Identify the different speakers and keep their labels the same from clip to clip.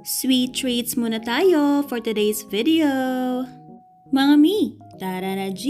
Speaker 1: Sweet treats muna tayo for today's video. Mga mi, tara na G!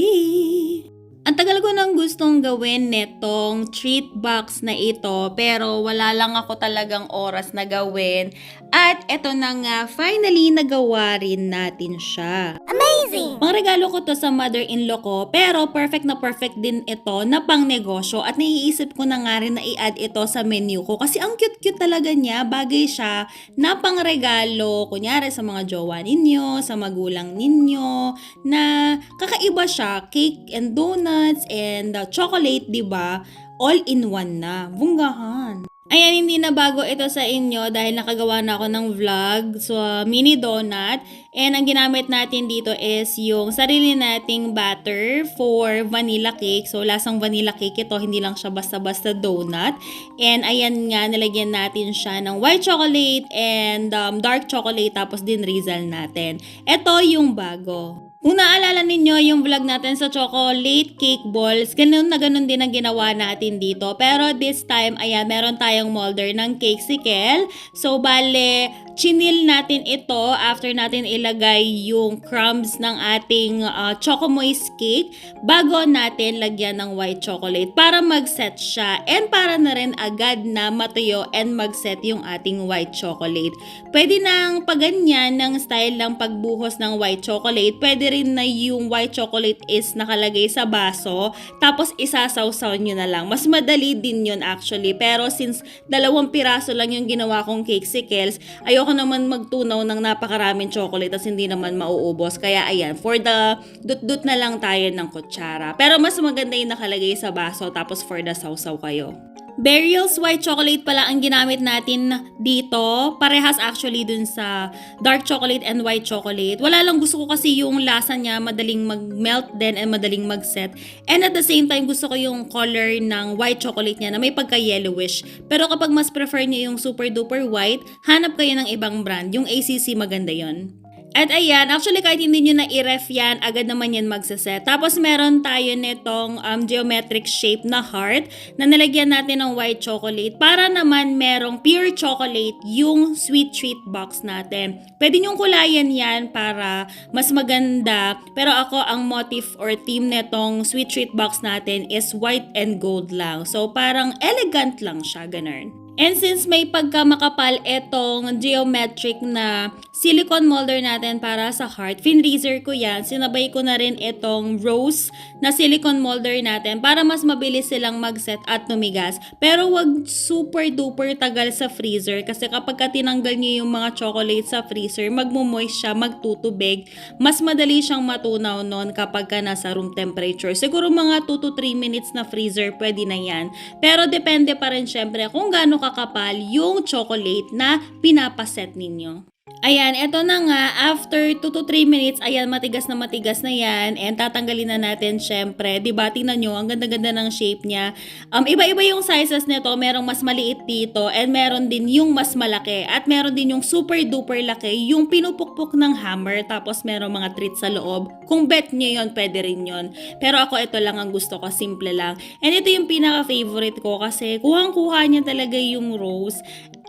Speaker 1: Ang tagal ko nang gustong gawin netong treat box na ito pero wala lang ako talagang oras na gawin. At eto na nga, finally nagawa rin natin siya.
Speaker 2: Amazing!
Speaker 1: Pang regalo ko to sa mother-in-law ko pero perfect na perfect din ito na pang negosyo at naiisip ko na nga rin na i-add ito sa menu ko kasi ang cute-cute talaga niya, bagay siya na pang regalo kunyari sa mga jowa ninyo, sa magulang ninyo na kakaiba siya, cake and donuts and chocolate, 'di ba? All in one na. Bunggahan. Ayan, hindi na bago ito sa inyo dahil nakagawa na ako ng vlog. So, mini donut. And ang ginamit natin dito is yung sarili nating batter for vanilla cake. So, lasang vanilla cake ito. Hindi lang siya basta-basta donut. And ayan nga, nilagyan natin siya ng white chocolate and dark chocolate. Tapos din drizzle natin. Ito yung bago. Kung naalala ninyo yung vlog natin sa chocolate cake balls, ganun na ganun din ang ginawa natin dito. Pero this time, ayan, meron tayong molder ng cake sickle. So, bale, chinil natin ito after natin ilagay yung crumbs ng ating choco moist cake bago natin lagyan ng white chocolate para mag-set siya and para na rin agad na matuyo and mag-set yung ating white chocolate. Pwede nang paganyan ng style ng pagbuhos ng white chocolate. Pwede rin na yung white chocolate is nakalagay sa baso tapos isasawsaw nyo na lang. Mas madali din yun actually. Pero since 2 piraso lang yung ginawa kong cake sickles, ayoko naman magtunaw ng napakaraming chocolate at hindi naman mauubos. Kaya ayan, for the dut-dut na lang tayo ng kutsara. Pero mas maganda yung nakalagay sa baso tapos for the sausaw kayo. Burial's white chocolate pala ang ginamit natin dito. Parehas actually dun sa dark chocolate and white chocolate. Wala lang, gusto ko kasi yung lasa niya madaling mag-melt din and madaling mag-set. And at the same time, gusto ko yung color ng white chocolate niya na may pagka-yellowish. Pero kapag mas prefer niyo yung super duper white, hanap kayo ng ibang brand. Yung ACC maganda yon. At ayan, actually kahit hindi nyo na i-ref yan, agad naman yan magsaset. Tapos meron tayo nitong geometric shape na heart na nilagyan natin ng white chocolate para naman merong pure chocolate yung sweet treat box natin. Pwede nyong kulayan yan para mas maganda. Pero ako, ang motif or theme nitong sweet treat box natin is white and gold lang. So parang elegant lang siya, ganun. And since may pagkamakapal etong geometric na silicone molder natin para sa heart, finreezer ko yan. Sinabay ko na rin itong rose na silicone molder natin para mas mabilis silang mag-set at tumigas. Pero wag super duper tagal sa freezer kasi kapag tinanggal nyo yung mga chocolate sa freezer, magmumoist siya, magtutubig. Mas madali siyang matunaw nun kapag nasa room temperature. Siguro mga 2 to 3 minutes na freezer, pwede na yan. Pero depende pa rin syempre kung gaano kakapal yung chocolate na pinapaset ninyo. Ayan, eto na nga, after 2 to 3 minutes, ayan, matigas na yan, and tatanggalin na natin syempre, diba, tingnan nyo, ang ganda-ganda ng shape niya. Iba-iba yung sizes nito, merong mas maliit dito, and meron din yung mas malaki, at meron din yung super duper laki, yung pinupukpok ng hammer, tapos merong mga treats sa loob. Kung bet nyo yun, pwede rin yun. Pero ako, ito lang ang gusto ko, simple lang. And ito yung pinaka-favorite ko, kasi kuhang-kuha niya talaga yung rose,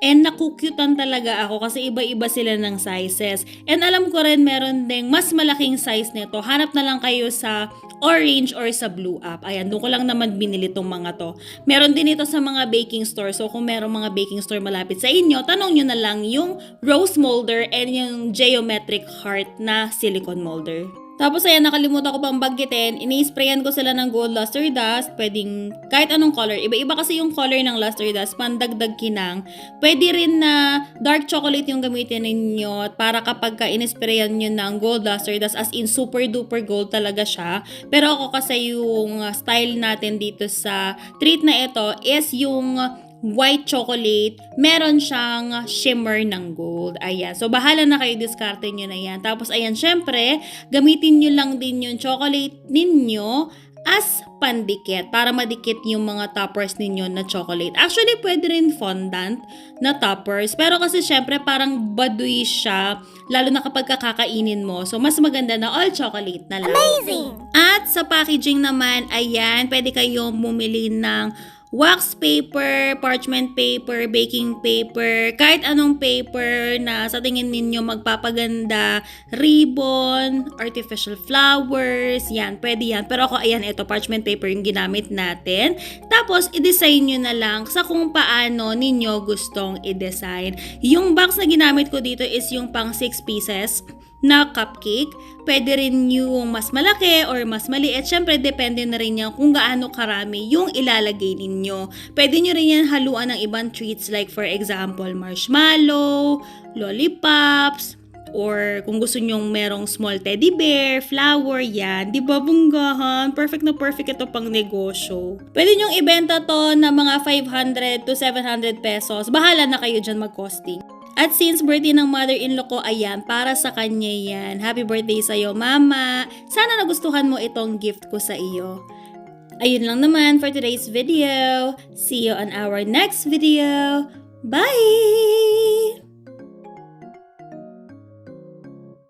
Speaker 1: and nakukyutan talaga ako kasi iba-iba sila ng sizes. And alam ko rin meron ding mas malaking size nito. Hanap na lang kayo sa orange or sa blue app. Ayan, doon ko lang naman binili tong mga to. Meron din ito sa mga baking store. So kung meron mga baking store malapit sa inyo, tanong nyo na lang yung rose molder and yung geometric heart na silicone molder. Tapos ayan, nakalimutan ko pang banggitin, ini-sprayan ko sila ng gold luster dust, pwedeng kahit anong color. Iba-iba kasi yung color ng luster dust, pandagdag kinang. Pwede rin na dark chocolate yung gamitin ninyo para kapag in-sprayan nyo ng gold luster dust, as in super duper gold talaga siya. Pero ako kasi yung style natin dito sa treat na ito is yung white chocolate, meron siyang shimmer ng gold. Ayan. So, bahala na kayo, diskarte nyo na yan. Tapos, ayan, syempre, gamitin nyo lang din yung chocolate ninyo as pandikit para madikit yung mga toppers ninyo na chocolate. Actually, pwede rin fondant na toppers. Pero kasi syempre parang baduy siya, lalo na kapag kakainin mo. So, mas maganda na all chocolate na lang.
Speaker 2: Amazing!
Speaker 1: At sa packaging naman, ayan, pwede kayo bumili ng wax paper, parchment paper, baking paper, kahit anong paper na sa tingin ninyo magpapaganda, ribbon, artificial flowers, yan, pwede yan. Pero ako, ayan, ito, parchment paper yung ginamit natin. Tapos, i-design nyo na lang sa kung paano ninyo gustong i-design. Yung box na ginamit ko dito is yung pang 6 pieces na cupcake. Pwede rin yung mas malaki or mas maliit. Siyempre, depende na rin yan kung gaano karami yung ilalagay ninyo. Pwede nyo rin yan haluan ng ibang treats like for example, marshmallow, lollipops, or kung gusto nyong merong small teddy bear, flower, yan. Di ba bunggahan? Perfect na perfect ito pang negosyo. Pwede nyong ibenta to na mga 500 to 700 pesos. Bahala na kayo dyan mag-costing. At since birthday ng mother-in-law ko, ayan, para sa kanya yan. Happy birthday sa'yo, mama. Sana nagustuhan mo itong gift ko sa iyo. Ayun lang naman for today's video. See you on our next video. Bye!